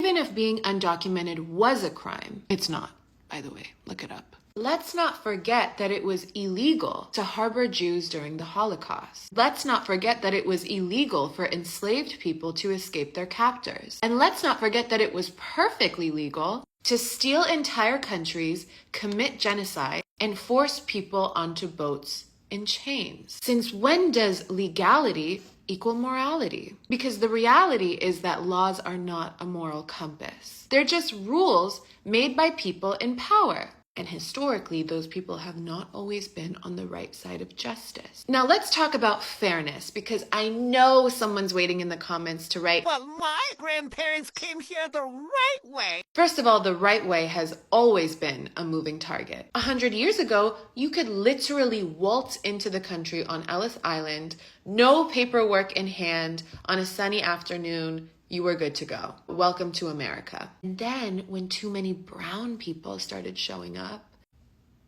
Even if being undocumented was a crime, it's not, by the way, look it up. Let's not forget that it was illegal to harbor Jews during the Holocaust. Let's not forget that it was illegal for enslaved people to escape their captors. And let's not forget that it was perfectly legal to steal entire countries, commit genocide, and force people onto boats in chains. Since when does legality equal morality? Because the reality is that laws are not a moral compass. They're just rules made by people in power. And historically, those people have not always been on the right side of justice. Now let's talk about fairness, because I know someone's waiting in the comments to write, "Well, my grandparents came here the right way." First of all, the right way has always been a moving target. 100 years ago, you could literally waltz into the country on Ellis Island, no paperwork in hand, on a sunny afternoon. You were good to go. Welcome to America. And then when too many brown people started showing up,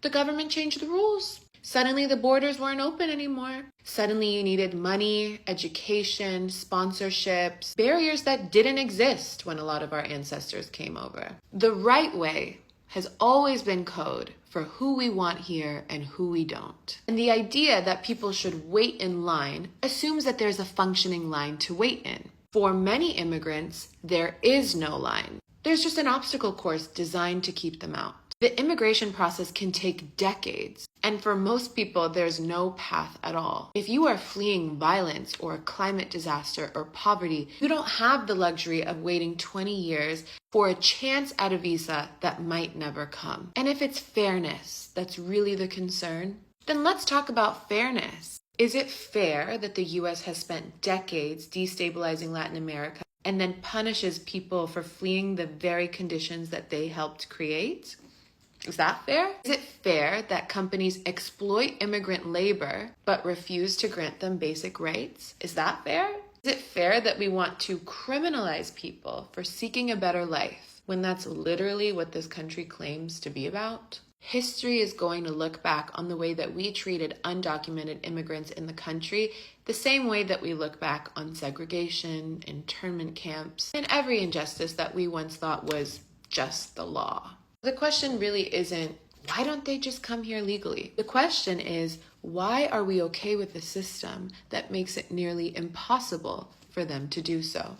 the government changed the rules. Suddenly the borders weren't open anymore. Suddenly you needed money, education, sponsorships, barriers that didn't exist when a lot of our ancestors came over. The right way has always been code for who we want here and who we don't. And the idea that people should wait in line assumes that there's a functioning line to wait in. For many immigrants, there is no line. There's just an obstacle course designed to keep them out. The immigration process can take decades, and for most people, there's no path at all. If you are fleeing violence or a climate disaster or poverty, you don't have the luxury of waiting 20 years for a chance at a visa that might never come. And if it's fairness that's really the concern, then let's talk about fairness. Is it fair that the US has spent decades destabilizing Latin America and then punishes people for fleeing the very conditions that they helped create? Is that fair? Is it fair that companies exploit immigrant labor but refuse to grant them basic rights? Is that fair? Is it fair that we want to criminalize people for seeking a better life when that's literally what this country claims to be about? History is going to look back on the way that we treated undocumented immigrants in the country the same way that we look back on segregation, internment camps, and every injustice that we once thought was just the law. The question really isn't, why don't they just come here legally? The question is, why are we okay with a system that makes it nearly impossible for them to do so?